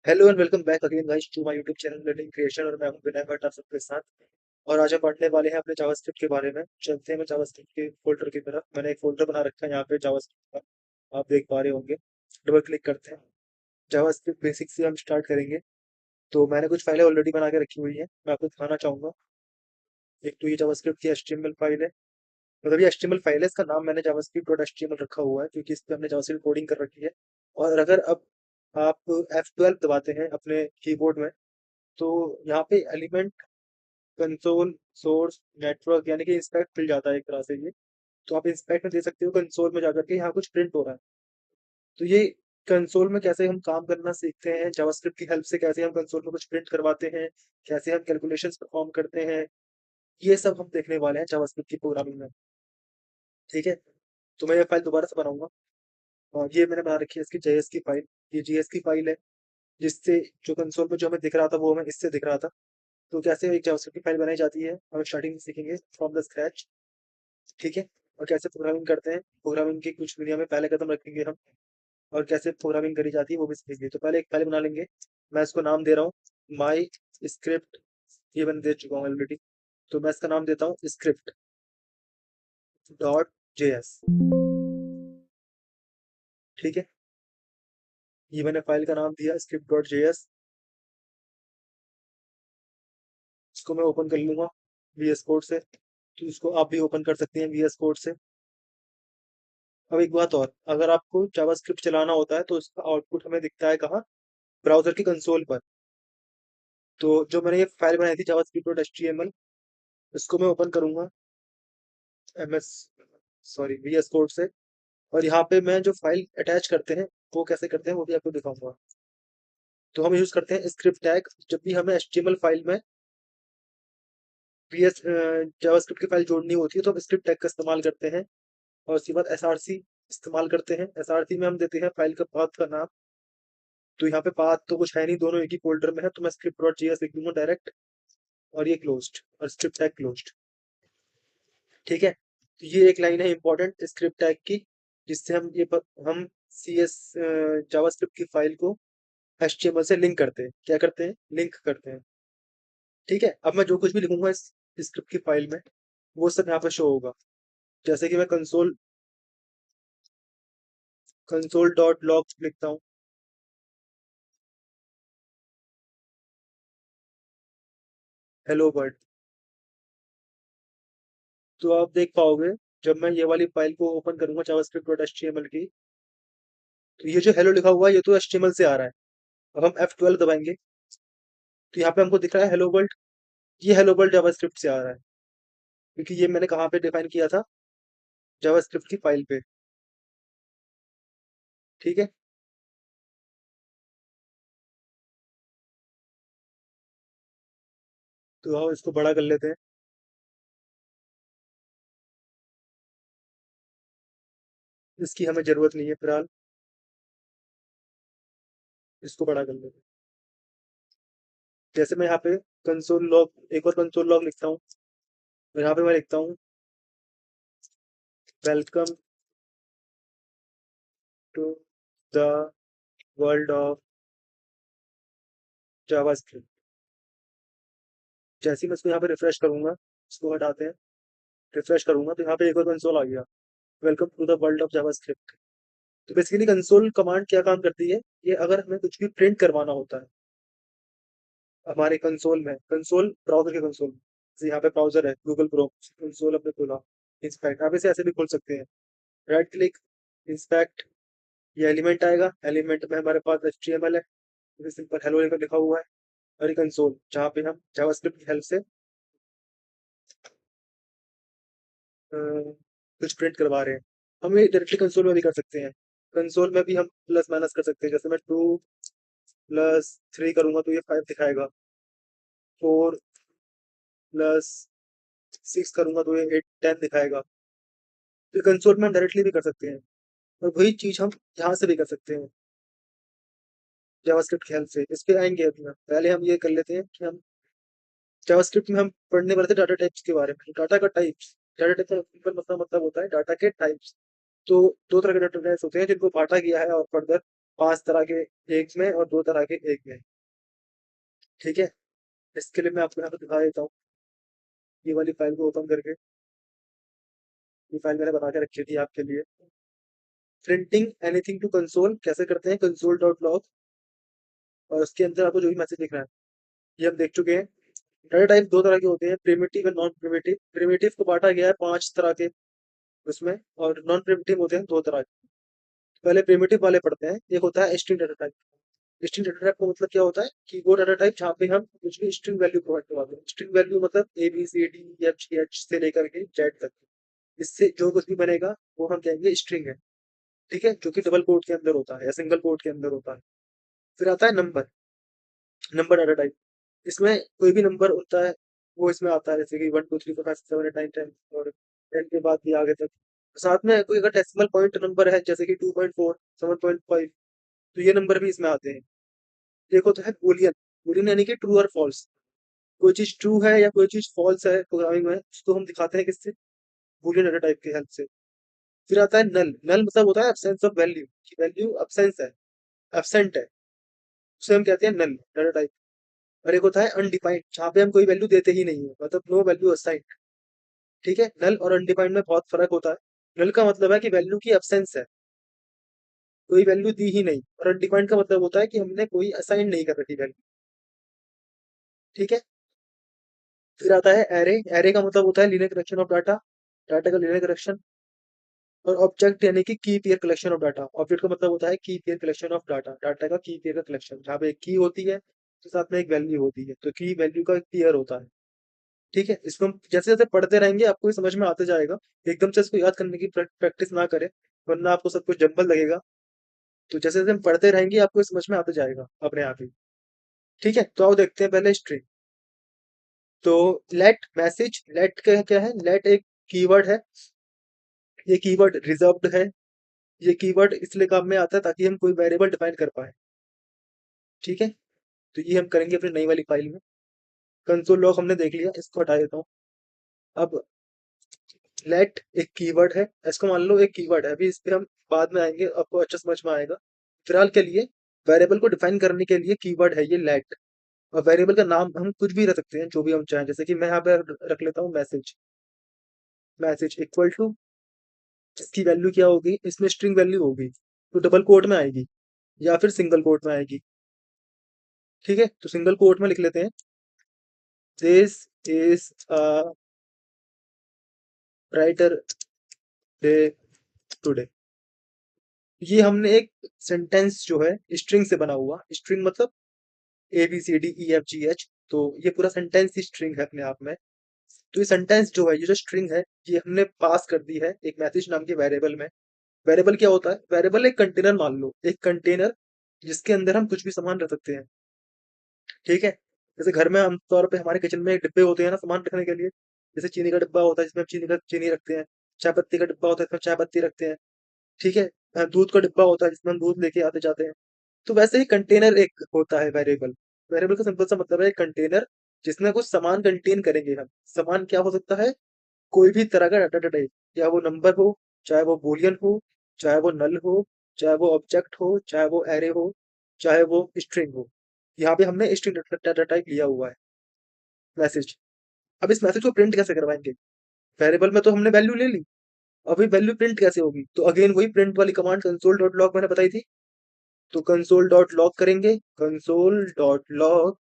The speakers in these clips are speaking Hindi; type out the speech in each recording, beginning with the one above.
Hello and welcome back again guys to my YouTube channel learning creation. और मैं हूं विनय भट्ट आप सबके साथ। और आज हम पढ़ने वाले हैं अपने जावास्क्रिप्ट के बारे में। चलते हैं मैं जावास्क्रिप्ट के फोल्डर की तरफ। मैंने एक फोल्डर बना रखा है यहाँ पे जावास्क्रिप्ट का, आप देख पा रहे होंगे। डबल क्लिक करते हैं। जावास्क्रिप्ट बेसिक से हम स्टार्ट करेंगे। तो मैंने कुछ फाइलें ऑलरेडी बना के रखी हुई है, मैं आपको दिखाना चाहूंगा। एक तो ये जावास्क्रिप्ट की HTML फाइल है, मतलब ये HTML फाइल है, इसका नाम मैंने javascript.html रखा हुआ है क्योंकि इस पे हमने जावास्क्रिप्ट कोडिंग कर रखी है। और अगर अब आप F12 दबाते हैं अपने कीबोर्ड में, तो यहाँ पे एलिमेंट, कंसोल, सोर्स, नेटवर्क यानी कि इंस्पेक्ट मिल जाता है एक तरह से ये। तो आप इंस्पेक्ट में दे सकते हो कंसोल में जाकर के यहाँ कुछ प्रिंट हो रहा है। तो ये कंसोल में कैसे हम काम करना सीखते हैं, जावास्क्रिप्ट की हेल्प से कैसे हम कंसोल में कुछ प्रिंट करवाते हैं, कैसे हम कैलकुलेशंस परफॉर्म करते हैं, ये सब हम देखने वाले हैं जावास्क्रिप्ट की प्रोग्रामिंग में। ठीक है, तो मैं ये फाइल दोबारा से बनाऊंगा। और ये मैंने बना रखी है इसकी JS की फाइल। ये JS की फाइल है, जिससे जो कंसोल में जो हमें दिख रहा था वो हमें इससे दिख रहा था। तो कैसे एक जावास्क्रिप्ट की फाइल बनाई जाती है हम स्टार्टिंग में सीखेंगे फ्रॉम द स्क्रैच। ठीक है, और कैसे प्रोग्रामिंग करते हैं, प्रोग्रामिंग की कुछ दुनिया में पहले कदम रखेंगे हम। और कैसे प्रोग्रामिंग करी जाती है वो भी सीखेंगे। तो पहले एक फाइल बना लेंगे। मैं इसको नाम दे रहा हूँ माई स्क्रिप्ट। ये मैंने दे चुका हूँ ऑलरेडी। तो मैं इसका नाम देता हूँ स्क्रिप्ट .js। ठीक है, ये मैंने फाइल का नाम दिया script.js। इसको मैं ओपन कर लूंगा VS कोड से। तो इसको आप भी ओपन कर सकते हैं VS कोड से। अब एक बात और, अगर आपको जावास्क्रिप्ट चलाना होता है तो इसका आउटपुट हमें दिखता है कहाँ, ब्राउजर की कंसोल पर। तो जो मैंने ये फाइल बनाई थी javascript.html, इसको मैं ओपन करूंगा MS सॉरी VS कोड से। और यहाँ पे मैं जो फाइल अटैच करते हैं वो कैसे करते हैं वो भी आपको दिखाऊंगा। तो हम यूज करते हैं स्क्रिप्ट टैग। जब भी हमें HTML फाइल में VS जावास्क्रिप्ट की फाइल जोड़नी होती है तो हम स्क्रिप्ट टैग का इस्तेमाल करते हैं। और उसके बाद SRC इस्तेमाल करते हैं। SRC में हम देते हैं फाइल का पाथ का नाम। तो यहाँ पे पाथ तो कुछ है नहीं, दोनों एक ही फोल्डर में है, तो मैं script.js लिख दूंगा डायरेक्ट। और ये क्लोज्ड, और स्क्रिप्ट टैग क्लोज्ड। ठीक है, तो ये एक लाइन है इंपॉर्टेंट स्क्रिप्ट टैग की, जिससे हम CS जावास्क्रिप्ट की फाइल को HTML से लिंक करते हैं। क्या करते हैं, लिंक करते हैं। ठीक है, अब मैं जो कुछ भी लिखूंगा इस स्क्रिप्ट की फाइल में वो सब यहाँ पे शो होगा। जैसे कि मैं कंसोल.log लिखता हूँ। Hello world. तो आप देख पाओगे, जब मैं ये वाली फाइल को ओपन करूंगा javascript.html की, तो ये जो हेलो लिखा हुआ है ये तो HTML से आ रहा है। अब हम F12 दबाएंगे तो यहाँ पे हमको दिख रहा है हेलो वर्ल्ड। ये हेलो वर्ल्ड जावास्क्रिप्ट से आ रहा है, क्योंकि ये मैंने कहाँ पे डिफाइन किया था, जावास्क्रिप्ट की फाइल पे। ठीक है, तो आओ इसको बड़ा कर लेते हैं। इसकी हमें जरूरत नहीं है फिलहाल, इसको बड़ा कर लेते हैं। जैसे मैं यहाँ पे कंसोल लॉग, एक और कंसोल लॉग लिखता हूँ। तो यहाँ पे मैं लिखता हूँ welcome to the world of JavaScript. जैसे ही मैं इसको यहाँ पे रिफ्रेश करूंगा, इसको हटाते हैं, रिफ्रेश करूंगा तो यहाँ पे एक और कंसोल आ गया, welcome to the world of JavaScript. तो बेसिकली कंसोल कमांड क्या काम करती है, ये अगर हमें कुछ भी प्रिंट करवाना होता है हमारे कंसोल में, कंसोल ब्राउजर के कंसोल में, जैसे यहाँ पे ब्राउजर है गूगल क्रोम, कंसोल अपने खोला, इंस्पेक्ट, आप इसे ऐसे भी खोल सकते हैं। राइट क्लिक, इंस्पेक्ट, ये एलिमेंट आएगा, एलिमेंट में हमारे पास HTML है, जैसे सिंपल हेलो लिखा हुआ है। और ये कंसोल जहाँ पे हम जावास्क्रिप्ट की हेल्प से कुछ प्रिंट करवा रहे हैं। हम ये डायरेक्टली कंसोल में भी कर सकते हैं। कंसोल में भी हम प्लस माइनस कर सकते हैं। जैसे मैं 2 + 3 करूंगा तो ये 5 दिखाएगा, 4 + 6 करूंगा तो ये 10 दिखाएगा। तो कंसोल में हम डायरेक्टली भी कर सकते हैं, और वही चीज हम यहाँ से भी कर सकते हैं जावास्क्रिप्ट की हेल्प से। इस पे आएंगे अभी। हम पहले हम ये कर लेते हैं कि हम जावास्क्रिप्ट में हम पढ़ने वाले थे डाटा टाइप्स के बारे में। डाटा का टाइप्स, डाटा टाइप का सिंपल मतलब होता है डाटा के टाइप्स। तो दो तरह के डाटा टाइप्स होते हैं जिनको बांटा गया है और फर्दर 5 तरह के एक में और 2 तरह के एक में। ठीक है, इसके लिए मैं आपको यहाँ पे दिखा देता हूँ, ये वाली फाइल को ओपन करके। ये फाइल मैंने बना के रखी थी आपके लिए। प्रिंटिंग एनीथिंग टू कंसोल कैसे करते हैं, कंसोल डॉट लॉग, और उसके अंदर आपको जो भी मैसेज लिखना है ये हम देख चुके हैं। डाटा टाइप दो तरह के होते हैं, प्रिमिटिव और नॉन प्रिमिटिव। प्रिमिटिव को बांटा गया है 5 तरह के उसमें, और नॉन प्रिमिटिव होते हैं 2 तरह के। पहले प्रिमिटिव वाले पढ़ते हैं। एक होता है string data type. String data type का मतलब क्या होता है कि वो डाटा टाइप जहाँ पे हम कुछ भी स्ट्रिंग वैल्यू प्रोवाइड करवाते हैं। स्ट्रिंग वैल्यू मतलब A B C D F G H से लेकर के जेड तक, इससे जो कुछ भी बनेगा वो हम कहेंगे स्ट्रिंग है। ठीक है, जो कि डबल कोट के अंदर होता है या सिंगल कोट के अंदर होता है। फिर आता है नंबर। नंबर डाटा टाइप, इसमें कोई भी नंबर होता है वो इसमें आता है, जैसे कि 1 2 3 4 5 6 7 8 9 10, और 10 के बाद भी आगे तक। साथ में कोई अगर डेसिमल पॉइंट नंबर है जैसे कि 2.4 7.5, तो ये नंबर भी इसमें आते हैं। एक होता है बूलियन। बूलियन यानी कि ट्रू और फॉल्स। कोई चीज ट्रू है या कोई चीज फॉल्स है प्रोग्रामिंग में, उसको हम दिखाते हैं किससे, बूलियन डाटा टाइप की हेल्प से। फिर आता है नल। नल मतलब होता है एब्सेंस ऑफ वैल्यू, कि वैल्यू एब्सेंस है, एब्सेंट है, उसे हम कहते हैं नल डाटा टाइप। और एक होता है अनडिफाइंड, जहाँ पे हम कोई वैल्यू देते ही नहीं है, मतलब नो वैल्यू असाइंड। ठीक है, नल और अनडिफाइंड में बहुत फर्क होता है। नल का मतलब है कि वैल्यू की एब्सेंस है, कोई वैल्यू दी ही नहीं, और अनडिफाइंड का मतलब होता है कि हमने कोई असाइन नहीं कर रखी वैल्यू। ठीक है, फिर आता है एरे। एरे का मतलब होता है linear collection of data, data का लीनियर कलेक्शन। और ऑब्जेक्ट यानी कि की pair collection of data. Object का मतलब होता है की pair collection of data, data का की पेयर का कलेक्शन, जहाँ पे एक की होती है तो साथ में एक वैल्यू होती है, तो की वैल्यू का पेयर होता है। ठीक है, इसको हम जैसे जैसे पढ़ते रहेंगे आपको ये समझ में आते जाएगा। एकदम से इसको याद करने की प्रैक्टिस ना करें, वरना आपको सब कुछ जंबल लगेगा। तो जैसे जैसे हम पढ़ते रहेंगे आपको ये समझ में आते जाएगा अपने आप ही। ठीक है, तो आओ देखते हैं पहले स्ट्रिंग। तो लेट मैसेज, लेट का क्या है, लेट एक कीवर्ड है। ये कीवर्ड रिजर्व्ड है। ये कीवर्ड इसलिए काम में आता है ताकि हम कोई वेरिएबल डिफाइन कर पाए। ठीक है, तो ये हम करेंगे अपनी नई वाली फाइल में। कंसोल लॉग हमने देख लिया, इसको हटा देता हूँ। अब लेट एक कीवर्ड है, इसको मान लो एक कीवर्ड है, अभी इस पे हम बाद में आएंगे, आपको अच्छा समझ में आएगा। फिलहाल के लिए वेरिएबल को डिफाइन करने के लिए कीवर्ड है ये लेट। और वेरिएबल का नाम हम कुछ भी रख सकते हैं, जो भी हम चाहें, जैसे कि मैं यहाँ पे रख लेता हूँ मैसेज। मैसेज इक्वल टू, इसकी वैल्यू क्या होगी, इसमें स्ट्रिंग वैल्यू होगी तो डबल कोट में आएगी या फिर सिंगल कोट में आएगी। ठीक है, तो सिंगल कोट में लिख लेते हैं, this is a brighter day today. ये हमने एक सेंटेंस जो है स्ट्रिंग से बना हुआ, स्ट्रिंग मतलब A B C D E F G H, तो ये पूरा सेंटेंस ही स्ट्रिंग है अपने आप में। तो ये सेंटेंस जो है, ये जो स्ट्रिंग है, ये हमने पास कर दी है एक मैसेज नाम के वेरिएबल में। वेरिएबल क्या होता है, वेरिएबल एक कंटेनर मान लो, एक कंटेनर जिसके अंदर हम कुछ भी सामान रख सकते हैं। ठीक है, जैसे घर में आमतौर पे हमारे किचन में डिब्बे होते हैं ना सामान रखने के लिए, जैसे चीनी का डिब्बा होता है जिसमें हम चीनी रखते हैं, चाय पत्ती का डिब्बा होता है जिसमें चाय पत्ती रखते हैं। ठीक है, दूध का डिब्बा होता है जिसमें हम दूध लेके आते जाते हैं। तो वैसे ही कंटेनर एक होता है वेरिएबल। वेरिएबल का सिंपल सा मतलब है कंटेनर, जिसमें कुछ सामान कंटेन करेंगे हम। सामान क्या हो सकता है, कोई भी तरह का डाटा टाइप, या वो नंबर हो, चाहे वो बूलियन हो, चाहे वो नल हो, चाहे वो ऑब्जेक्ट हो, चाहे वो एरे हो, चाहे वो स्ट्रिंग हो। यहाँ पे हमने स्ट्रिंग डाटा टाइप लिया हुआ है मैसेज। अब इस मैसेज को प्रिंट कैसे करवाएंगे, वेरिएबल में तो हमने वैल्यू ले ली, अभी वैल्यू प्रिंट कैसे होगी, तो अगेन वही प्रिंट वाली कमांड कंसोल डॉट लॉग मैंने बताई थी। तो कंसोल डॉट लॉग करेंगे, कंसोल डॉट लॉग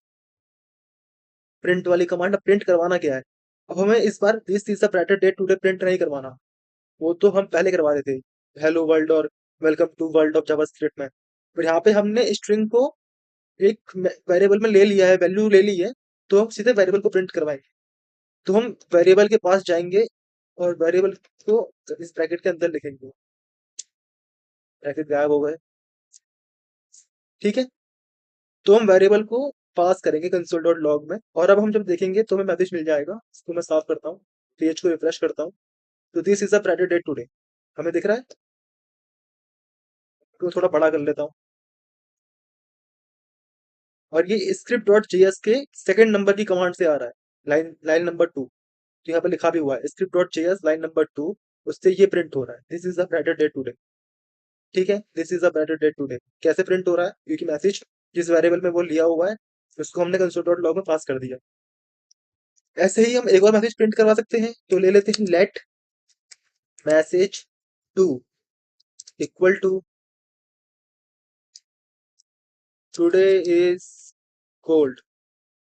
प्रिंट वाली कमांड। अब प्रिंट करवाना क्या है, अब हमें इस बार this is the brighter day today print नहीं करवाना, वो तो हम पहले करवा रहे थे हेलो वर्ल्ड और welcome to world of JavaScript में। पर यहाँ पे हमने स्ट्रिंग को एक वेरिएबल में ले लिया है, वैल्यू ले ली है, तो हम सीधे वेरिएबल को प्रिंट करवाएंगे। तो हम वेरिएबल के पास जाएंगे और वेरिएबल को इस ब्रैकेट के अंदर लिखेंगे। ब्रैकेट गायब हो गए। ठीक है, तो हम वेरिएबल को पास करेंगे कंसोल डॉट लॉग में, और अब हम जब देखेंगे तो हमें मैसेज मिल जाएगा। इसको मैं साफ करता हूँ, पेज को रिफ्रेश करता हूँ। तो this is a brighter day today हमें दिख रहा है। तो थोड़ा बड़ा कर लेता हूँ, और ये स्क्रिप्ट डॉट जेएस के सेकंड नंबर की कमांड से आ रहा है, लाइन लाइन नंबर 2। तो यहाँ पे लिखा भी हुआ है script dot JS line number 2, उससे ये प्रिंट हो रहा है, this is the brighter day today. ठीक है, this is a better day today कैसे प्रिंट हो रहा है, क्योंकि मैसेज जिस वेरिएबल में वो लिया हुआ है उसको हमने कंसोल डॉट लॉग में पास कर दिया। ऐसे ही हम एक और मैसेज प्रिंट करवा सकते हैं, तो ले लेते हैं let message to equal to today is cold.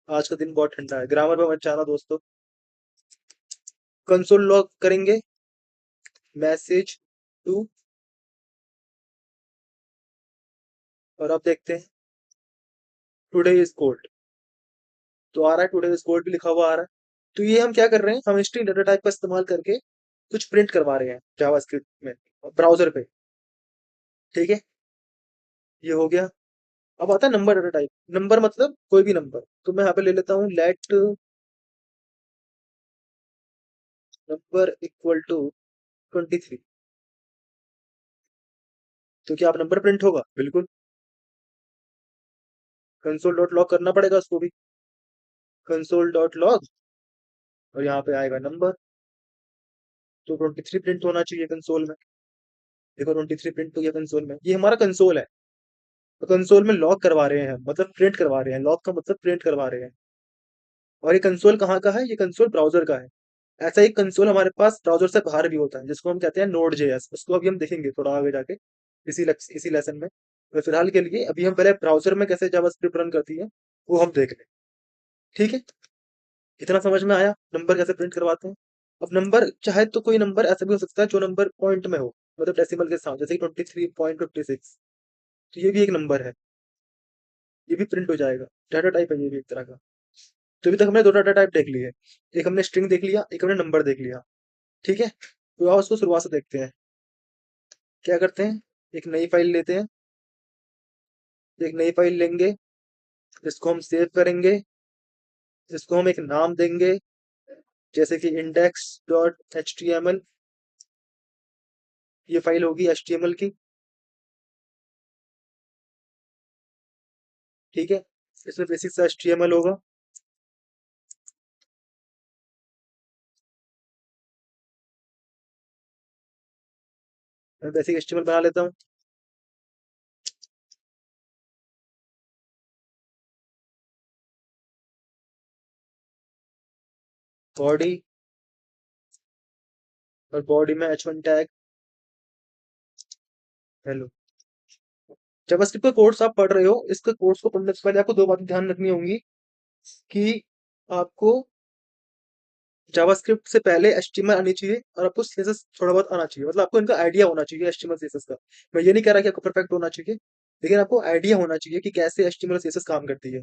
आज का दिन बहुत ठंडा है, ग्रामर पे मत जाना दोस्तों। कंसोल लॉग करेंगे मैसेज टू, और अब देखते हैं टुडे इज कोल्ड, तो आ रहा है टुडे इज कोल्ड भी लिखा हुआ आ रहा है। तो ये हम क्या कर रहे हैं, हम स्ट्रिंग डाटा टाइप का इस्तेमाल करके कुछ प्रिंट करवा रहे हैं जावास्क्रिप्ट में ब्राउजर पे। ठीक है, ये हो गया। अब आता है नंबर डाटा टाइप। नंबर मतलब कोई भी नंबर, तो मैं यहाँ पे ले लेता हूँ लेट नंबर इक्वल टू 23। तो क्या आप नंबर प्रिंट होगा? बिल्कुल। कंसोल डॉट लॉग करना पड़ेगा उसको भी, कंसोल डॉट लॉग, और यहाँ पे आएगा नंबर, तो 23 प्रिंट होना चाहिए कंसोल में। देखो 23 प्रिंट हो गया कंसोल में, ये हमारा कंसोल है। तो कंसोल में लॉग करवा रहे हैं हम, मतलब प्रिंट करवा रहे हैं, लॉग का मतलब प्रिंट करवा रहे हैं। और ये कंसोल कहाँ का है? ये कंसोल ब्राउजर का है। ऐसा ही कंसोल हमारे पास ब्राउजर से बाहर भी होता है, जिसको हम कहते हैं नोड जेएस। उसको अभी हम देखेंगे थोड़ा आगे जाके इसी लेसन में। तो फिलहाल के लिए अभी हम पहले ब्राउजर में कैसे जावास्क्रिप्ट रन करती है वो हम देख लें। ठीक है, इतना समझ में आया नंबर कैसे प्रिंट करवाते हैं। अब नंबर चाहे तो कोई नंबर ऐसा भी हो सकता है जो नंबर पॉइंट में हो, मतलब डेसिमल के साथ, जैसे 23.56, तो ये भी एक नंबर है, ये भी प्रिंट हो जाएगा। डाटा टाइप है ये भी एक तरह का। तो अभी तक हमने दो डाटा टाइप देख लिए, एक हमने स्ट्रिंग देख लिया, एक हमने नंबर देख लिया। ठीक है, तो आओ उसको शुरुआत से देखते हैं। क्या करते हैं, एक नई फाइल लेते हैं, एक नई फाइल लेंगे, इसको हम सेव करेंगे, इसको हम एक नाम देंगे, जैसे कि index.html। ये फाइल होगी HTML की। ठीक है, इसमें बेसिक सा HTML होगा। मैं बेसिक HTML बना लेता हूँ। बॉडी, और बॉडी में h1 टैग हेलो। जावास्क्रिप्ट का कोर्स आप पढ़ रहे हो, इसके कोर्स को पढ़ने से पहले आपको दो बातें ध्यान रखनी होंगी कि आपको जावास्क्रिप्ट से पहले HTML आनी चाहिए, और आपको CSS थोड़ा बहुत आना चाहिए, मतलब आपको इनका आइडिया होना चाहिए HTML CSS का। मैं ये नहीं कह रहा कि आपको परफेक्ट होना चाहिए, लेकिन आपको आइडिया होना चाहिए कि कैसे HTML CSS काम करती है।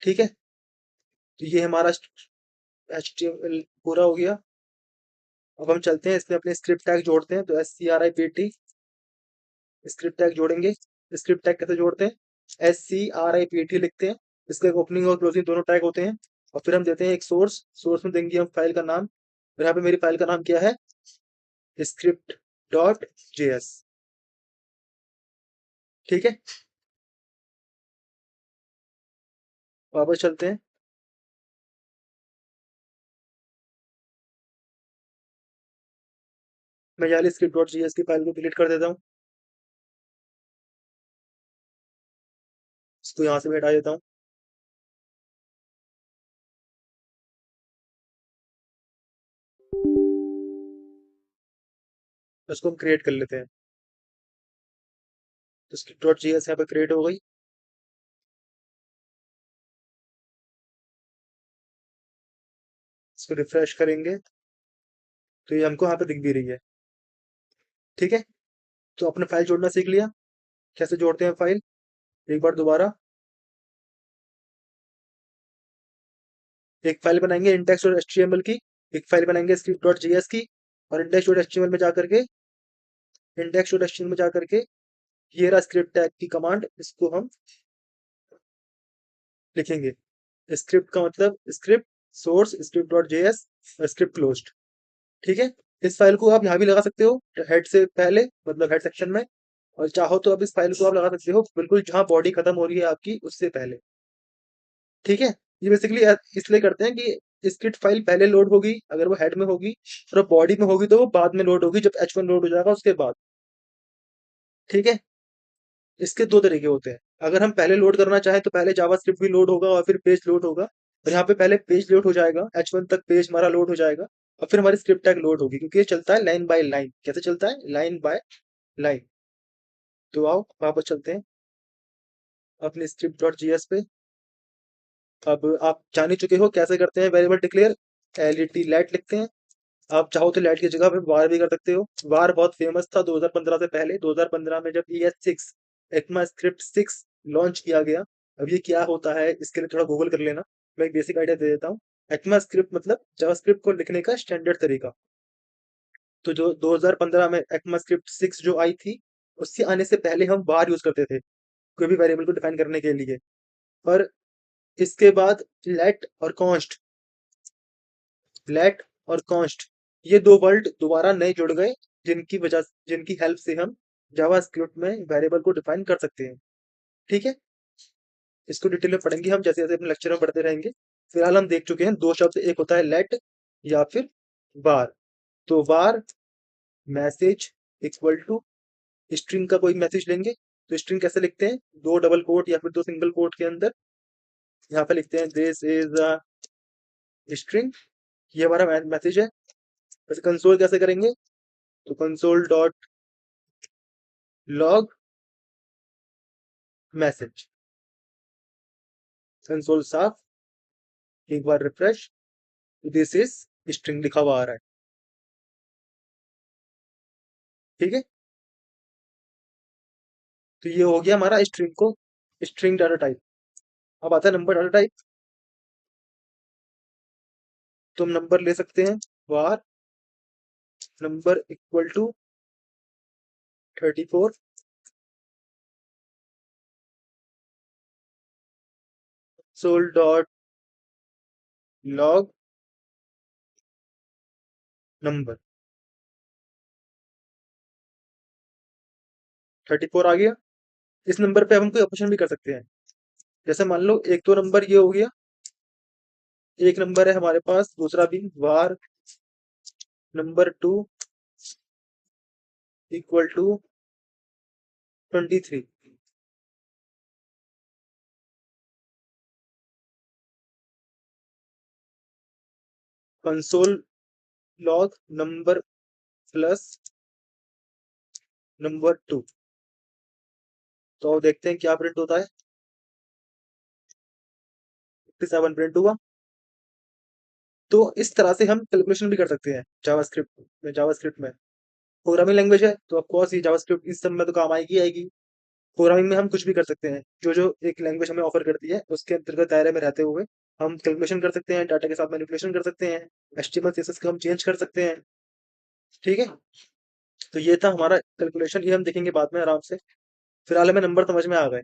ठीक है, तो ये हमारा HTML पूरा हो गया। अब हम चलते हैं इसमें अपने स्क्रिप्ट टैग जोड़ते हैं, तो SCRIPT स्क्रिप्ट टैग जोड़ेंगे। स्क्रिप्ट टैग कैसे जोड़ते हैं? SCRIPT लिखते हैं, इसके ओपनिंग और क्लोजिंग दोनों टैग होते हैं। और फिर हम देते हैं एक सोर्स, सोर्स में देंगे हम फाइल का नाम, और यहाँ पे मेरी फाइल का नाम क्या है? script.js। ठीक है, वापस चलते हैं। मैं यहाँ script.js की फाइल को डिलीट कर देता हूँ, इसको यहाँ से भी हटा देता हूँ। इसको हम क्रिएट कर लेते हैं, तो script.js यहाँ पे क्रिएट हो गई। इसको रिफ्रेश करेंगे तो ये हमको यहाँ पे दिख भी रही है। ठीक है, तो अपने फाइल जोड़ना सीख लिया, कैसे जोड़ते हैं फाइल, एक बार दोबारा। एक फाइल बनाएंगे index.html की, एक फाइल बनाएंगे script.js की, और index.html में जाकर के index.html में जाकर के ये रहा स्क्रिप्ट टैग की कमांड, इसको हम लिखेंगे। स्क्रिप्ट का मतलब स्क्रिप्ट सोर्स script.js और स्क्रिप्ट क्लोज्ड। ठीक है, इस फाइल को आप यहाँ भी लगा सकते हो हेड से पहले, मतलब हेड सेक्शन में, और चाहो तो अब इस फाइल को आप लगा सकते हो बिल्कुल जहां बॉडी खत्म हो रही है आपकी उससे पहले। ठीक है, ये बेसिकली इसलिए करते हैं कि स्क्रिप्ट फाइल पहले लोड होगी अगर वो हेड में होगी, और बॉडी में होगी तो वो बाद में लोड होगी जब H1 लोड हो जाएगा उसके बाद। ठीक है। इसके दो तरीके होते हैं। अगर हम पहले लोड करना चाहें तो पहले जावास्क्रिप्ट भी लोड होगा और फिर पेज लोड होगा, और यहाँ पे पहले पेज लोड हो जाएगा, H1 तक पेज हमारा लोड हो जाएगा, और फिर हमारी स्क्रिप्ट टैग लोड होगी, क्योंकि ये चलता है लाइन बाय लाइन। कैसे चलता है? Line by line. तो आओ वापस चलते हैं अपने स्क्रिप्ट डॉट जीएस पे। अब आप जान ही चुके हो कैसे करते हैं वेरिएबल डिक्लेयर। एलईटी लेट लिखते हैं। आप चाहो तो लेट की जगह पे वार भी कर सकते हो। वार बहुत फेमस था 2015 से पहले। 2015 में जब ES6 ECMA स्क्रिप्ट 6 लॉन्च किया गया। अब ये क्या होता है इसके लिए थोड़ा गूगल कर लेना। मैं एक बेसिक आइडिया दे देता हूँ। ECMA स्क्रिप्ट मतलब जावास्क्रिप्ट को लिखने का स्टैंडर्ड तरीका। तो जो 2015 में ECMA स्क्रिप्ट 6 जो आई थी, उसके आने से पहले हम वार यूज करते थे कोई भी वेरिएबल को डिफाइन करने के लिए। पर इसके बाद लेट और कॉन्स्ट, ये दो वर्ड दोबारा नए जुड़ गए, जिनकी हेल्प से हम जावास्क्रिप्ट में वेरिएबल को डिफाइन कर सकते हैं। ठीक है। इसको डिटेल में पढ़ेंगे हम जैसे जैसे अपने लेक्चर में पढ़ते रहेंगे। फिलहाल हम देख चुके हैं दो शब्द, एक होता है लेट या फिर वार। तो वार मैसेज इक्वल टू स्ट्रिंग का कोई मैसेज लेंगे। तो स्ट्रिंग कैसे लिखते हैं? दो डबल कोट या फिर दो सिंगल कोट के अंदर यहाँ पे लिखते हैं दिस इज अ स्ट्रिंग। ये हमारा मैसेज है। वैसे कंसोल कैसे करेंगे? तो console dot log message. Console साफ, एक बार रिफ्रेश, दिस इज स्ट्रिंग लिखा हुआ आ रहा है। ठीक है। तो ये हो गया हमारा स्ट्रिंग डाटा टाइप। अब आता है नंबर डाटा टाइप। तो हम नंबर ले सकते हैं var number equal to 34, console dot log number. 34 आ गया। इस नंबर पे अब हम कोई ऑपरेशन भी कर सकते हैं। जैसे मान लो एक तो नंबर ये हो गया, एक नंबर है हमारे पास दूसरा भी, var number 2 equal to 23। Console log number plus number 2। तो अब देखते हैं क्या प्रिंट होता है। 57 प्रिंट हुआ। तो इस तरह से हम कैलकुलेशन भी कर सकते हैं जावास्क्रिप्ट में। प्रोग्रामिंग लैंग्वेज है तो ऑफकोर्स ये जावास्क्रिप्ट इस सब में तो काम आएगी। प्रोग्रामिंग में हम कुछ भी कर सकते हैं। जो जो एक लैंग्वेज हमें ऑफर करती है उसके अंतर्गत दायरे में रहते हुए हम कैलकुलेशन कर सकते हैं, डाटा के साथ मैनिपुलेशन कर सकते हैं, एचटीएमएल सीएसएस को हम चेंज कर सकते हैं। ठीक है। तो ये था हमारा कैलकुलेशन, ये हम देखेंगे बाद में आराम से। फिलहाल हमें नंबर समझ में आ गए।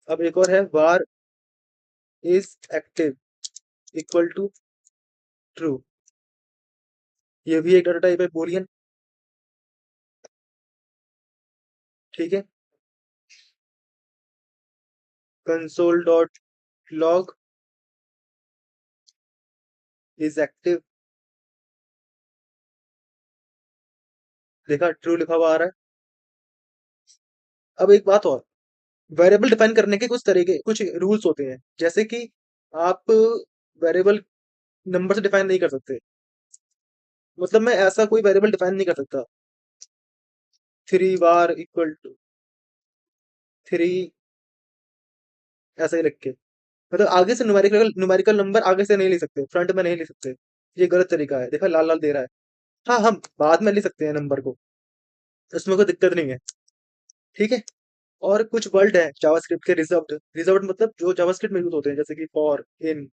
अब एक और है var is active equal to true. ये भी एक डाटा टाइप है बूलियन। ठीक है। Console dot log is active, देखा ट्रू लिखा हुआ आ रहा है। अब एक बात और, वेरिएबल डिफाइन करने के कुछ तरीके, कुछ रूल्स होते हैं। जैसे कि आप वेरिएबल नंबर से डिफाइन नहीं कर सकते। मतलब मैं ऐसा कोई वेरिएबल डिफाइन नहीं कर सकता 3 बार इक्वल टू 3, ऐसा ही लिख के। मतलब आगे से न्यूमेरिकल न्यूमेरिकल नंबर आगे से नहीं ले सकते, फ्रंट में नहीं ले सकते। ये गलत तरीका है। देखा लाल लाल दे रहा है। हाँ, हम बाद में ले सकते हैं नंबर को, उसमें कोई दिक्कत नहीं है। ठीक है। और कुछ वर्ड है जावास्क्रिप्ट के रिजर्व्ड। रिजर्व्ड मतलब जो जावास्क्रिप्ट में यूज होते हैं, जैसे कि for, in,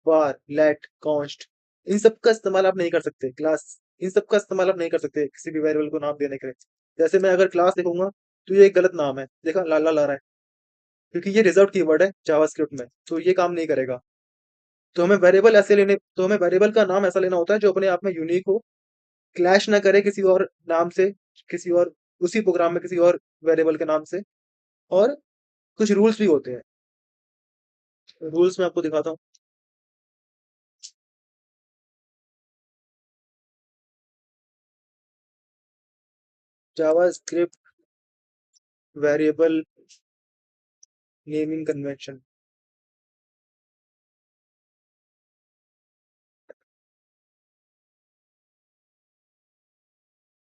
var, let, const. इन सब का इस्तेमाल आप नहीं कर सकते। क्लास, इन सब का इस्तेमाल आप नहीं कर सकते किसी भी वेरिएबल को नाम देने के लिए। जैसे मैं अगर क्लास लिखूंगा तो ये एक गलत नाम है, देखा लाल लाल आ रहा है, क्योंकि ये रिजर्व्ड कीवर्ड है जावास्क्रिप्ट में, तो ये काम नहीं करेगा। तो हमें वेरिएबल का नाम ऐसा लेना होता है जो अपने आप में यूनिक हो, क्लैश ना करे किसी और नाम से, किसी और उसी प्रोग्राम में किसी और वेरिएबल के नाम से। और कुछ रूल्स भी होते हैं। रूल्स मैं आपको दिखाता हूँ। JavaScript variable naming convention.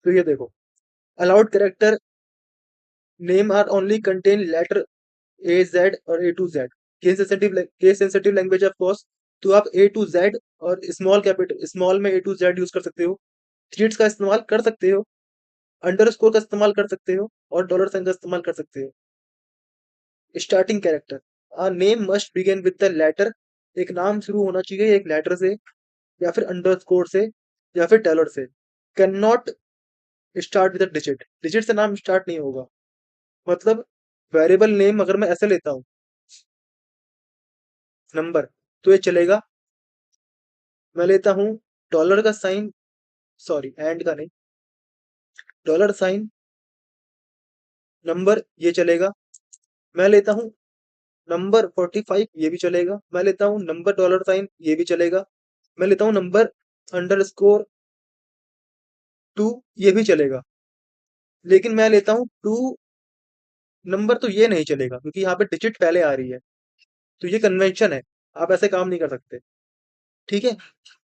तो ये देखो, allowed character name are only contain letter A Z और A to Z. Case sensitive language of course. तो आप ए टू जेड और स्मॉल कैपिटल स्मॉल में ए टू जेड यूज कर सकते हो, थ्रीड्स का इस्तेमाल कर सकते हो, अंडरस्कोर का इस्तेमाल कर सकते हो, और डॉलर साइन का इस्तेमाल कर सकते हो। Starting character, a name must begin with the letter. एक नाम शुरू होना चाहिए एक लेटर से, या फिर अंडरस्कोर से, या फिर डॉलर से। Can not start with digit, digit से नाम स्टार्ट नहीं होगा। मतलब वेरिएबल नेम अगर मैं ऐसे लेता हूँ नंबर, तो ये चलेगा। मैं लेता हूँ डॉलर का साइन, सॉरी एंड का नहीं, डॉलर साइन नंबर, ये चलेगा। मैं लेता हूँ नंबर 45, ये भी चलेगा। मैं लेता हूँ नंबर डॉलर साइन, ये भी चलेगा। मैं लेता हूँ नंबर अंडरस्कोर 2, ये भी चलेगा। लेकिन मैं लेता हूँ टू नंबर, तो ये नहीं चलेगा क्योंकि यहाँ पे डिजिट पहले आ रही है। तो ये कन्वेंशन है, आप ऐसे काम नहीं कर सकते। ठीक है,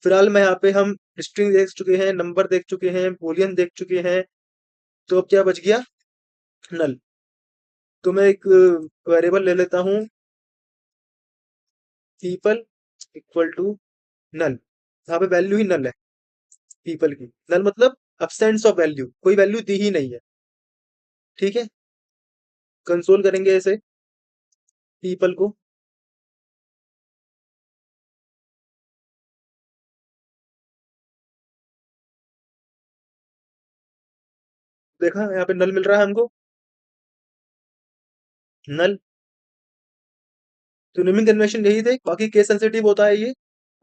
फिलहाल मैं यहाँ पे हम स्ट्रिंग देख चुके हैं, नंबर देख चुके हैं, बूलियन देख चुके हैं। तो अब क्या बच गया? नल। तो मैं एक वेरिएबल ले लेता हूँ, पीपल इक्वल टू नल। यहाँ पे वैल्यू ही नल है पीपल की। नल मतलब अब्सेंस ऑफ वैल्यू, कोई वैल्यू दी ही नहीं है। ठीक है, कंसोल करेंगे ऐसे पीपल को। देखा यहाँ पे नल मिल रहा है हमको, नल। तो नेमिंग कन्वेंशन यही थे, बाकी केस सेंसिटिव होता है ये।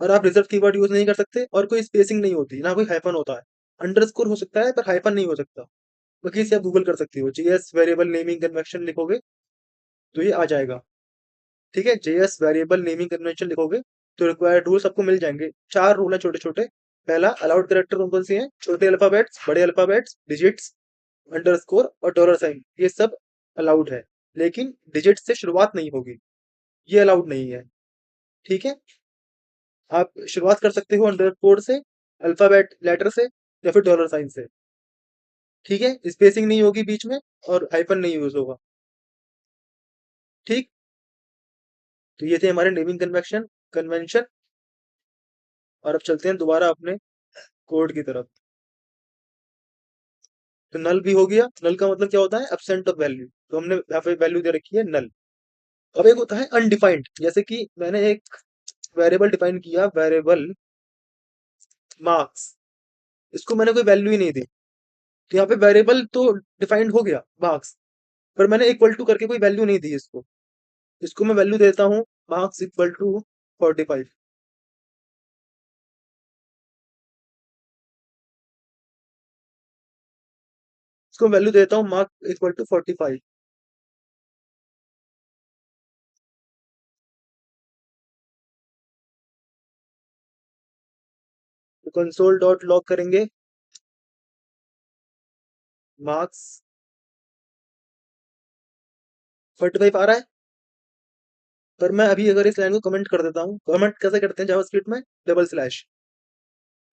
और आप रिजर्व कीवर्ड यूज नहीं कर सकते, और कोई स्पेसिंग नहीं होती, ना कोई हाइफन होता है। अंडरस्कोर हो सकता है पर हाइफन नहीं हो सकता। बाकी से आप गूगल कर सकती हो, जीएस वेरिएबल नेमिंग कन्वेंशन लिखोगे तो ये आ जाएगा। ठीक है, जेएस वेरिएबल नेमिंग कन्वेंशन लिखोगे तो रिक्वायर्ड रूल्स आपको मिल जाएंगे। 4 रूल है छोटे छोटे। पहला, अलाउड कैरेक्टर कौन कौन से हैं? छोटे अल्फाबेट्स, बड़े अल्फाबेट्स, डिजिट्स, अंडरस्कोर और डॉलर साइन, ये सब अलाउड है। लेकिन डिजिट से शुरुआत नहीं होगी, ये अलाउड नहीं है। ठीक है, आप शुरुआत कर सकते हो अंडरस्कोर से, अल्फाबेट लेटर से, या फिर डॉलर साइन से। ठीक है, स्पेसिंग नहीं होगी बीच में, और हाइफन नहीं यूज होगा। ठीक, तो ये थे हमारे नेमिंग कन्वेंशन कन्वेंशन। और अब चलते हैं दोबारा अपने कोड की तरफ। तो नल भी हो गया। नल का मतलब क्या होता है? Absent of value. तो हमने यहाँ पे वैल्यू दे रखी है नल। अब एक होता है अनडिफाइंड, जैसे कि मैंने एक वेरिएबल डिफाइन किया, वेरिएबल मार्क्स। इसको मैंने कोई वैल्यू ही नहीं दी, तो यहाँ पे वेरिएबल तो डिफाइंड हो गया मार्क्स, पर मैंने इक्वल टू करके कोई वैल्यू नहीं दी इसको। इसको मैं वैल्यू देता हूँ मार्क्स इक्वल टू 45। इसको वैल्यू देता हूँ मार्क्स इक्वल टू 45। तो कंसोल डॉट लॉग करेंगे, मार्क्स 45 आ रहा है। पर मैं अभी अगर इस लाइन को कमेंट कर देता हूँ, कमेंट कैसे करते हैं जावास्क्रिप्ट में? Double slash,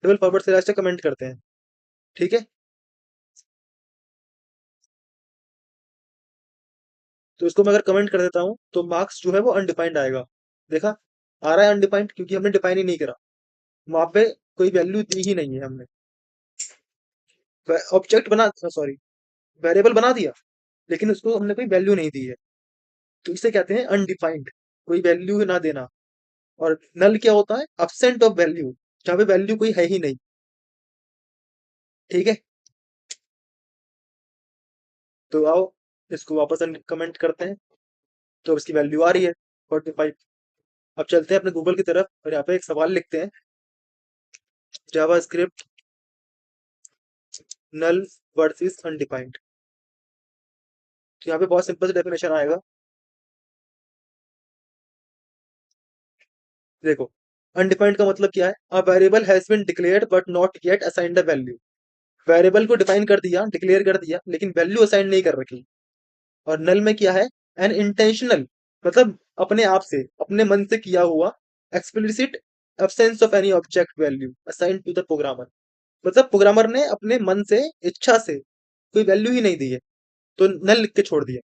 double forward slash से कमेंट करते हैं। ठीक है, तो इसको मैं अगर कमेंट कर देता हूँ तो मार्क्स जो है वो अनडिफाइंड आएगा। देखा, आ रहा है अनडिफाइंड, क्योंकि हमने डिफाइन ही नहीं करा। वहां पे कोई वैल्यू दी ही नहीं है हमने। ऑब्जेक्ट बना, सॉरी, वेरिएबल बना दिया, लेकिन उसको हमने कोई वैल्यू नहीं दी है। तो इसे कहते हैं अनडिफाइंड, कोई वैल्यू ना देना। और नल क्या होता है? अब्सेंट ऑफ वैल्यू, जहाँ पे वैल्यू कोई है ही नहीं। ठीक है, तो आओ इसको वापस कमेंट करते हैं। तो अब इसकी वैल्यू आ रही है 45। अब चलते हैं अपने गूगल की तरफ और यहाँ पे एक सवाल लिखते हैं, जावास्क्रिप्ट नल वर्सेस अनडिफाइंड। तो यहाँ पे बहुत सिंपल सा डेफिनेशन आएगा। देखो, अनडिफाइंड का मतलब क्या है? A variable has been declared but not yet assigned a value. Variable को डिफाइन कर दिया, डिक्लेयर कर दिया, लेकिन वैल्यू असाइन नहीं कर रखी। और नल में क्या है, एन इंटेंशनल, मतलब अपने आप से, अपने मन से किया हुआ, explicit absence of any object value assign to the programmer, मतलब प्रोग्रामर ने अपने मन से, इच्छा से कोई वैल्यू ही नहीं दी है, तो नल लिख के छोड़ दिया।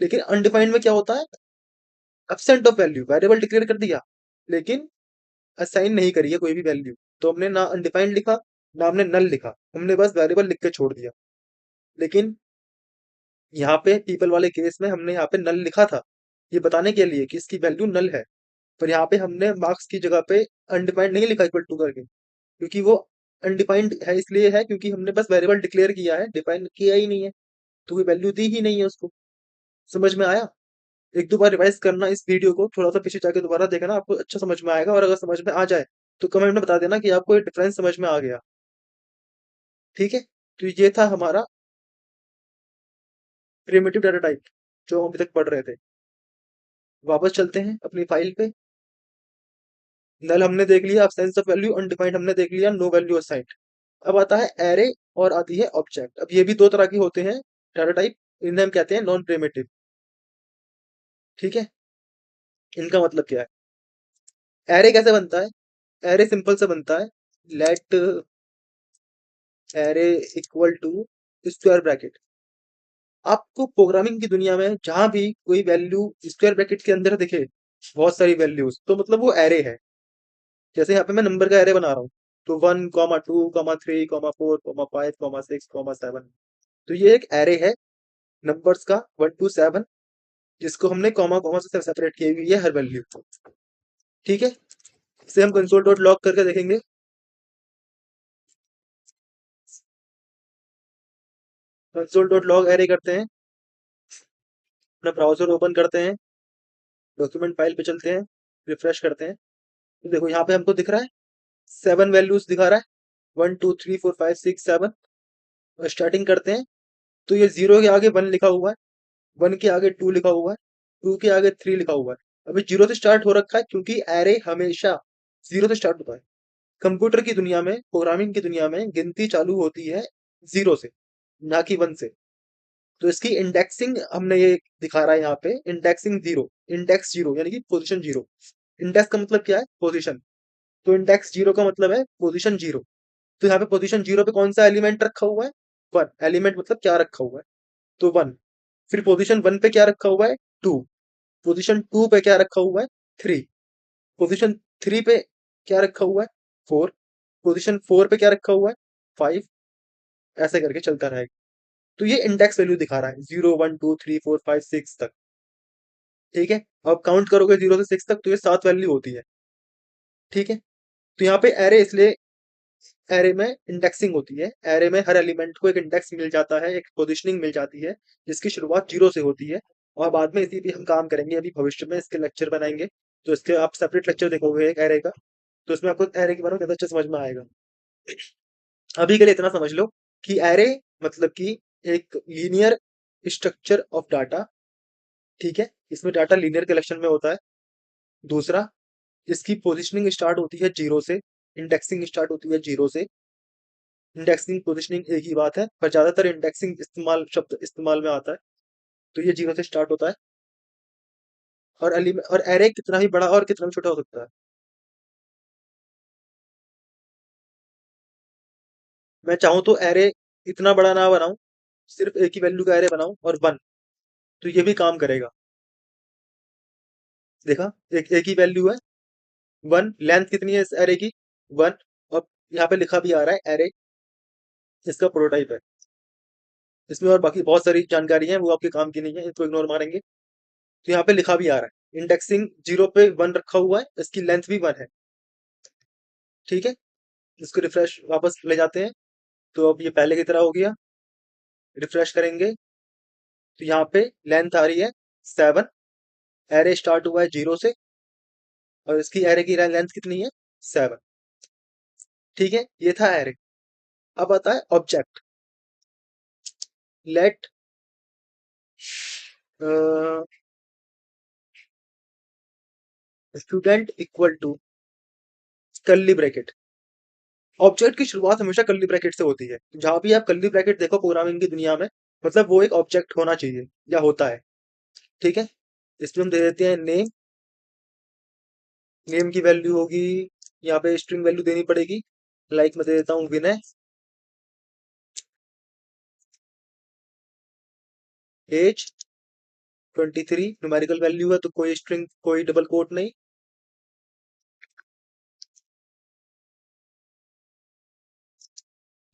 लेकिन अनडिफाइंड में क्या होता है, absent of value, variable declare कर दिया लेकिन असाइन नहीं करी है कोई भी वैल्यू, तो हमने ना अनडिफाइंड लिखा, ना हमने नल लिखा, हमने बस वेरिएबल लिख के छोड़ दिया। लेकिन यहाँ पे पीपल वाले केस में हमने यहाँ पे नल लिखा था, ये बताने के लिए कि इसकी वैल्यू नल है, पर यहाँ पे हमने मार्क्स की जगह पे अनडिफाइंड नहीं लिखा इक्वल टू करके, क्योंकि वो अनडिफाइंड है, इसलिए है क्योंकि हमने बस वेरिएबल डिक्लेयर किया है, डिफाइन किया ही नहीं है, तो कोई वैल्यू दी ही नहीं है उसको। समझ में आया? एक दो बार रिवाइज करना इस वीडियो को, थोड़ा सा पीछे जाके दोबारा देखना, आपको अच्छा समझ में आएगा, और अगर समझ में आ जाए तो कमेंट में बता देना कि आपको ये डिफरेंस समझ में आ गया। ठीक है, तो ये था हमारा प्रिमिटिव डाटा टाइप जो हम अभी तक पढ़ रहे थे। वापस चलते हैं अपनी फाइल पे। नल हमने देख लिया, अब्सेंस ऑफ वैल्यू, अनडिफाइंड हमने देख लिया, नो वैल्यू असाइन्ड। अब आता है एरे और आती है ऑब्जेक्ट। अब ये भी दो तरह के होते हैं डाटा टाइप, इन्हें हम कहते हैं नॉन प्रिमिटिव। ठीक है, इनका मतलब क्या है, एरे कैसे बनता है, एरे सिंपल से बनता है, let array equal to square bracket. आपको प्रोग्रामिंग की दुनिया में जहां भी कोई वैल्यू स्क्वायर ब्रैकेट के अंदर दिखे, बहुत सारी वैल्यूज, तो मतलब वो एरे है। जैसे यहाँ पे मैं नंबर का एरे बना रहा हूँ, तो 1, 2, 3, 4, 5, 6, 7, तो ये एक एरे है नंबर्स का 1 to 7, जिसको हमने कॉमा कॉमा से सेपरेट की हुई है हर वैल्यू। ठीक है, इसे हम कंसोल डॉट लॉग करके देखेंगे। कंसोल डॉट लॉग एरे करते हैं, अपना ब्राउजर ओपन करते हैं, डॉक्यूमेंट फाइल पे चलते हैं, रिफ्रेश करते हैं, तो देखो यहाँ पे हमको दिख रहा है 7 वैल्यूज दिखा रहा है, 1, 2, 3, 4, 5, 6, 7। और स्टार्टिंग करते हैं, तो ये 0 के आगे 1 लिखा हुआ है, 1 के आगे 2 लिखा हुआ है, 2 के आगे 3 लिखा हुआ है। अभी 0 से स्टार्ट हो रखा है क्योंकि एरे हमेशा 0 से स्टार्ट होता है। कंप्यूटर की दुनिया में, प्रोग्रामिंग की दुनिया में गिनती चालू होती है 0 से, ना कि 1 से। तो इसकी इंडेक्सिंग हमने ये दिखा रहा है यहाँ पे, इंडेक्सिंग 0, इंडेक्स 0 यानी कि पोजीशन 0। इंडेक्स का मतलब क्या है, पोजीशन, तो इंडेक्स 0 का मतलब है पोजीशन 0। तो यहाँ पे पोजीशन 0 पे कौन सा एलिमेंट रखा हुआ है, 1 एलिमेंट, मतलब क्या रखा हुआ है, तो 1। फिर पोजीशन 1 पे क्या रखा हुआ है, 2। पोजीशन 2 पे क्या रखा हुआ है, 3। पोजीशन 3 पे क्या रखा हुआ है, 4। पोजीशन 4 पे क्या रखा हुआ है, 5। ऐसे करके चलता रहेगा। तो ये इंडेक्स वैल्यू दिखा रहा है 0, 1, 2, 3, 4, 5, 6 तक। ठीक है, अब काउंट करोगे 0 से 6 तक, तो ये 7 वैल्यू होती है। ठीक है, तो यहाँ पे एरे, इसलिए एरे में इंडेक्सिंग होती है, एरे में हर एलिमेंट को एक इंडेक्स मिल जाता है, एक पोजीशनिंग मिल जाती है, जिसकी शुरुआत 0 से होती है। और बाद में इसी पे हम काम करेंगे, अभी भविष्य में इसके लेक्चर बनाएंगे, तो इसके आप सेपरेट लेक्चर देखोगे एक एरे का, तो उसमें आपको एरे के बारे में ज़्यादा अच्छे समझ में आएगा। अभी के लिए इतना समझ लो कि एरे मतलब कि एक लीनियर स्ट्रक्चर ऑफ डाटा। ठीक है, इसमें डाटा लीनियर कलेक्शन में होता है। दूसरा, इसकी पोजीशनिंग स्टार्ट होती है 0 से, इंडेक्सिंग स्टार्ट होती है 0 से। इंडेक्सिंग पोजीशनिंग एक ही बात है, पर ज्यादातर इंडेक्सिंग इस्तेमाल शब्द इस्तेमाल में आता है। तो ये 0 से स्टार्ट होता है, और एरे कितना भी बड़ा और कितना भी छोटा हो सकता है। मैं चाहूँ तो एरे इतना बड़ा ना बनाऊं, सिर्फ एक ही वैल्यू का एरे बनाऊं और 1, तो ये भी काम करेगा। देखा, एक ही वैल्यू है 1, लेंथ कितनी है इस एरे की, 1। और यहाँ पे लिखा भी आ रहा है एरे, इसका प्रोटोटाइप है। इसमें और बाकी बहुत सारी जानकारी है, वो आपके काम की नहीं है, इसको इग्नोर मारेंगे। तो यहाँ पे लिखा भी आ रहा है इंडेक्सिंग 0 पे 1 रखा हुआ है, इसकी लेंथ भी 1 है। ठीक है, इसको रिफ्रेश वापस ले जाते हैं, तो अब ये पहले की तरह हो गया। रिफ्रेश करेंगे, तो यहाँ पे लेंथ आ रही है 7, एरे स्टार्ट हुआ है 0 से, और इसकी एरे की लेंथ कितनी है, 7। ठीक है, ये था एरे। अब आता है object. Let student equal to curly bracket. Object की शुरुआत हमेशा कर्ली ब्रैकेट से होती है, जहां भी आप कर्ली ब्रैकेट देखो प्रोग्रामिंग की दुनिया में, मतलब वो एक ऑब्जेक्ट होना चाहिए या होता है। ठीक है, इसमें हम दे देते हैं नेम। नेम की वैल्यू होगी, यहाँ पे स्ट्रिंग वैल्यू देनी पड़ेगी। लाइक मैं दे देता हूँ विनय। एज 23, न्यूमेरिकल वैल्यू है तो कोई स्ट्रिंग, कोई डबल कोट नहीं।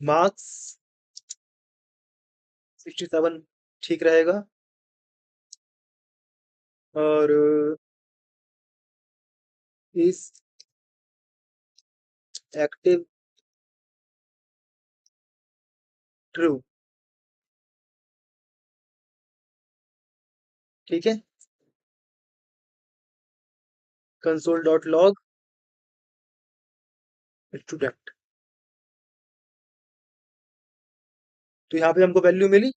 मार्क्स 67 ठीक रहेगा। और इस एक्टिव ट्रू। ठीक है, कंसोल डॉट लॉग स्टूडेंट। तो यहाँ पे हमको वैल्यू मिली,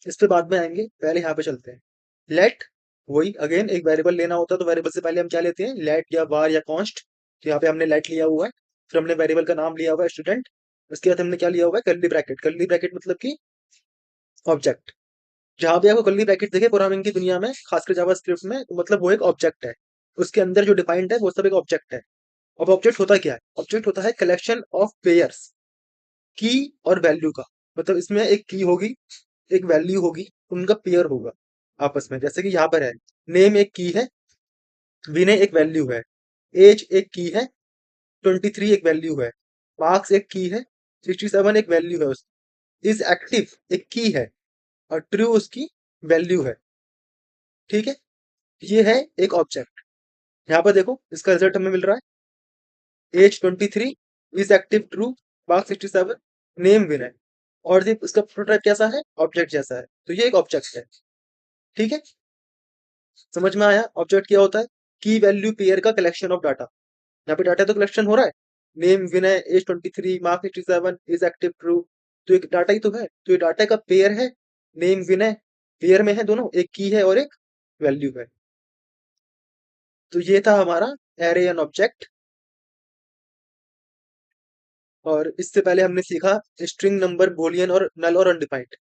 इस पे बाद में आएंगे, पहले यहाँ पे चलते हैं। लेट, वही अगेन एक वेरिएबल लेना होता है तो वेरिएबल से पहले हम क्या लेते हैं, लेट या var या कॉन्स्ट। तो यहाँ पे हमने लेट लिया हुआ है, फिर हमने वेरिएबल का नाम लिया हुआ है स्टूडेंट। उसके बाद हमने क्या लिया हुआ है, कर्ली ब्रैकेट। कर्ली ब्रैकेट मतलब कि ऑब्जेक्ट। जहां भी आपको कर्ली ब्रैकेट देखे प्रोग्रामिंग की दुनिया में, खासकर जावास्क्रिप्ट में, तो मतलब वो एक ऑब्जेक्ट है। उसके अंदर जो डिफाइंड है वो सब एक ऑब्जेक्ट है। अब ऑब्जेक्ट होता क्या है, ऑब्जेक्ट होता है कलेक्शन ऑफ पेयर्स, की और वैल्यू का। मतलब इसमें एक की होगी, एक वैल्यू होगी, उनका पेयर होगा आपस में। जैसे कि यहाँ पर है, नेम एक की है, विनय एक वैल्यू है, एज एक की है, 23 एक वैल्यू है, मार्क्स एक की है, 67 एक वैल्यू है उसकी, इज एक्टिव एक की है, और ट्रू उसकी वैल्यू है। ठीक है, ये है एक ऑब्जेक्ट। यहाँ पर देखो इसका रिजल्ट हमें मिल रहा है, age 23, is active true, marks 67, name Vinay. और ये इसका प्रोटोटाइप कैसा है, ऑब्जेक्ट जैसा है, तो ये एक ऑब्जेक्ट है। ठीक है, समझ में आया ऑब्जेक्ट क्या होता है। की वैल्यू पेयर का कलेक्शन ऑफ डाटा। यहाँ पे डाटा तो कलेक्शन हो रहा है, name Vinay, age 23, marks 67, is active true. तो एक डाटा ही तो है, तो ये डाटा का पेयर है। नेम विनय पेयर में है दोनों, एक की है और एक वैल्यू है। तो ये था हमारा एरे एंड ऑब्जेक्ट। और इससे पहले हमने सीखा स्ट्रिंग, नंबर, बूलियन और नल और अनडिफाइंड।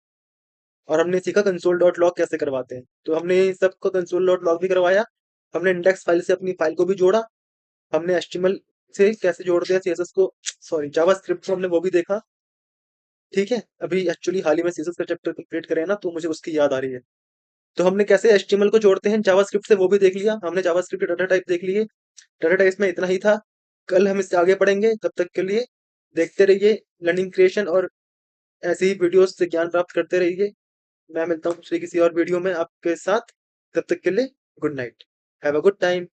और हमने सीखा कंसोल डॉट लॉग कैसे करवाते हैं, तो हमने सबको कंसोल डॉट लॉग भी करवाया। हमने इंडेक्स फाइल से अपनी फाइल को भी जोड़ा। हमने एचटीएमएल से कैसे जोड़ते हैं सीएसएस को, सॉरी जावास्क्रिप्ट को, हमने वो भी देखा। ठीक है, अभी एक्चुअली हाल ही में सीएसएस का चैप्टर कंप्लीट करे ना, तो मुझे उसकी याद आ रही है। तो हमने कैसे एचटीएमएल को जोड़ते हैं जावास्क्रिप्ट से वो भी देख लिया। हमने जावास्क्रिप्ट के डाटा टाइप देख लिए। डाटा टाइप्स में इतना ही था। कल हम इससे आगे पढ़ेंगे, तब तक के लिए देखते रहिए लर्निंग क्रिएशन, और ऐसे ही वीडियोस से ज्ञान प्राप्त करते रहिए। मैं मिलता हूँ दूसरी किसी और वीडियो में आपके साथ, तब तक के लिए good night, have a good time.